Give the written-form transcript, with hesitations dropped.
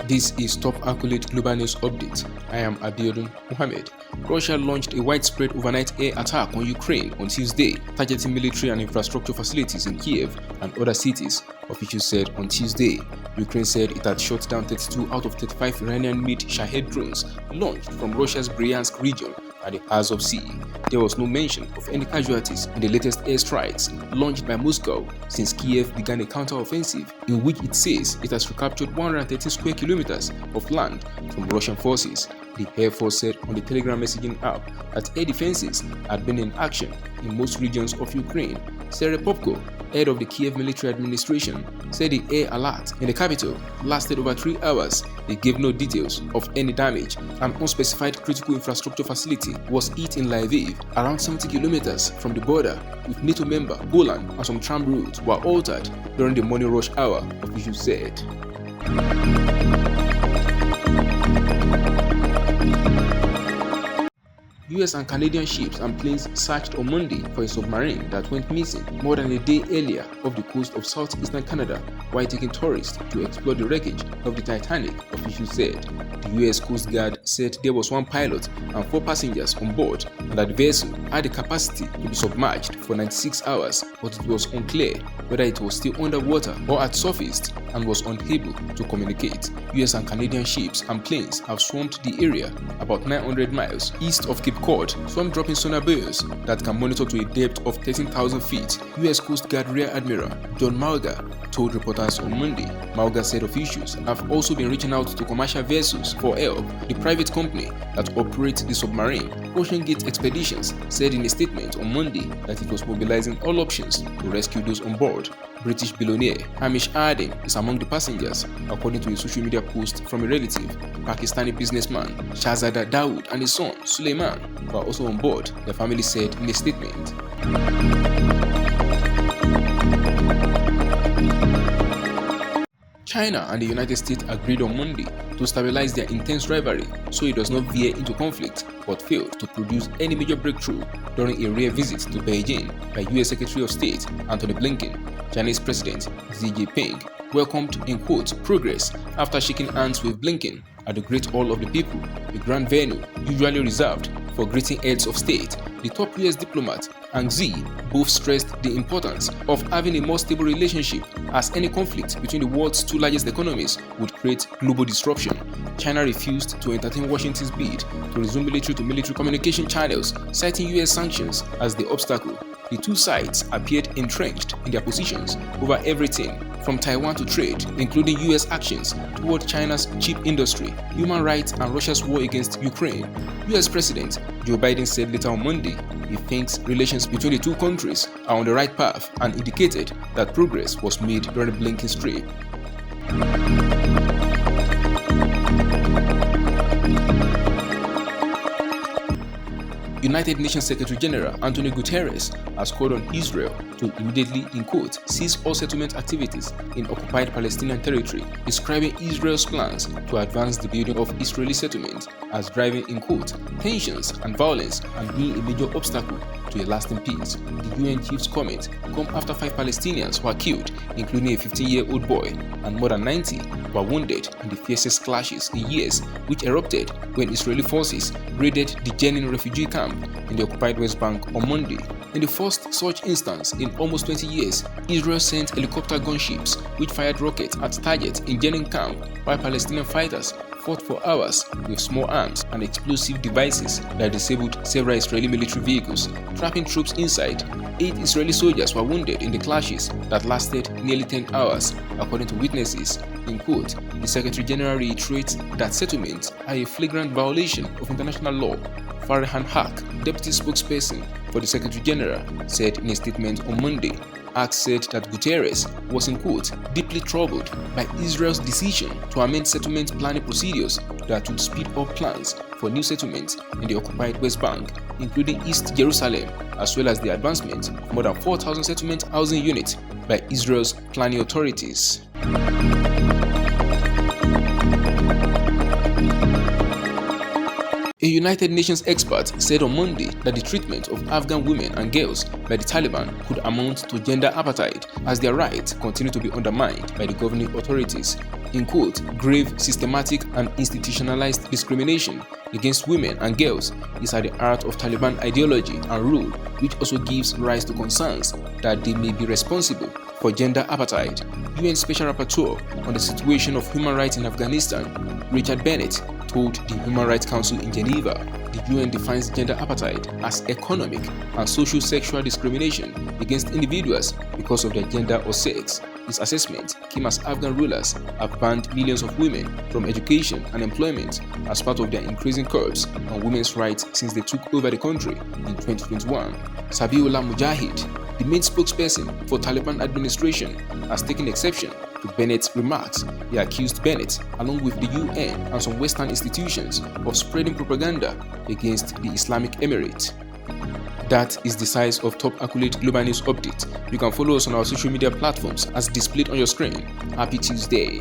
This is Top Accolade Global News Update. I am Abiodun Mohammed. Russia launched a widespread overnight air attack on Ukraine on Tuesday, targeting military and infrastructure facilities in Kiev and other cities, officials said on Tuesday. Ukraine said it had shot down 32 out of 35 Iranian-made Shahed drones launched from Russia's Bryansk region at the Azov Sea. There was no mention of any casualties in the latest airstrikes launched by Moscow since Kiev began a counter-offensive in which it says it has recaptured 113 square kilometers of land from Russian forces. The Air Force said on the Telegram messaging app that air defenses had been in action in most regions of Ukraine. Sergei Popko, head of the Kiev military administration, said the air alert in the capital lasted over 3 hours. They gave no details of any damage. An unspecified critical infrastructure facility was hit in Lviv, around 70 kilometers from the border with NATO member Poland, and some tram routes were altered during the morning rush hour, officials said. US and Canadian ships and planes searched on Monday for a submarine that went missing more than a day earlier off the coast of southeastern Canada while taking tourists to explore the wreckage of the Titanic, officials said. The US Coast Guard said there was 1 pilot and 4 passengers on board and that the vessel had the capacity to be submerged for 96 hours, but it was unclear whether it was still underwater or had surfaced and was unable to communicate. US and Canadian ships and planes have swarmed the area about 900 miles east of Cape Cod, some dropping sonar buoys that can monitor to a depth of 13,000 feet. US Coast Guard Rear Admiral John Malga told reporters on Monday. Malga said officials have also been reaching out to commercial vessels for help. The private company that operates the submarine, Ocean Gate Expeditions, said in a statement on Monday that it was mobilizing all options to rescue those on board. British billionaire Hamish Harding is among the passengers, according to a social media post from a relative. Pakistani businessman Shahzada Dawood and his son Suleiman were also on board, the family said in a statement. China and the United States agreed on Monday to stabilize their intense rivalry so it does not veer into conflict, but failed to produce any major breakthrough during a rare visit to Beijing by US Secretary of State Antony Blinken. Chinese President Xi Jinping welcomed in quotes progress after shaking hands with Blinken at the Great Hall of the People, the grand venue usually reserved for greeting heads of state. The top US diplomat and Xi both stressed the importance of having a more stable relationship, as any conflict between the world's 2 largest economies would create global disruption. China refused to entertain Washington's bid to resume military-to-military communication channels, citing US sanctions as the obstacle. The 2 sides appeared entrenched in their positions over everything from Taiwan to trade, including US actions toward China's chip industry, human rights, and Russia's war against Ukraine. US President Joe Biden said later on Monday he thinks relations between the 2 countries are on the right path and indicated that progress was made during Blinken's trip. United Nations Secretary General Antonio Guterres has called on Israel to immediately, in quote, cease all settlement activities in occupied Palestinian territory, describing Israel's plans to advance the building of Israeli settlements as driving, in quote, tensions and violence and being a major obstacle to a lasting peace. The UN chief's comment come after 5 Palestinians were killed, including a 15-year-old boy, and more than 90 were wounded in the fiercest clashes in years which erupted when Israeli forces raided the Jenin refugee camp in the occupied West Bank on Monday. In the first such instance in almost 20 years, Israel sent helicopter gunships which fired rockets at targets in Jenin camp, while Palestinian fighters fought for hours with small arms and explosive devices that disabled several Israeli military vehicles, trapping troops inside. 8 Israeli soldiers were wounded in the clashes that lasted nearly 10 hours, according to witnesses. In quote, the Secretary General reiterates that settlements are a flagrant violation of international law. Farhan Haq, deputy spokesperson for the Secretary General, said in a statement on Monday. Haq said that Guterres was, in quote, deeply troubled by Israel's decision to amend settlement planning procedures that would speed up plans for new settlements in the occupied West Bank, including East Jerusalem, as well as the advancement of more than 4,000 settlement housing units by Israel's planning authorities. A United Nations expert said on Monday that the treatment of Afghan women and girls by the Taliban could amount to gender apartheid as their rights continue to be undermined by the governing authorities. In quote, grave, systematic and institutionalized discrimination against women and girls is at the heart of Taliban ideology and rule, which also gives rise to concerns that they may be responsible for gender apartheid. UN Special Rapporteur on the situation of human rights in Afghanistan, Richard Bennett, told the Human Rights Council in Geneva the UN defines gender apartheid as economic and social sexual discrimination against individuals because of their gender or sex. His assessment came as Afghan rulers have banned millions of women from education and employment as part of their increasing curbs on women's rights since they took over the country in 2021. Sabiullah Mujahid, the main spokesperson for Taliban administration, has taken exception to Bennett's remarks. He accused Bennett, along with the UN and some Western institutions, of spreading propaganda against the Islamic Emirate. That is the size of top accolade global news update. You can follow us on our social media platforms as displayed on your screen. Happy Tuesday.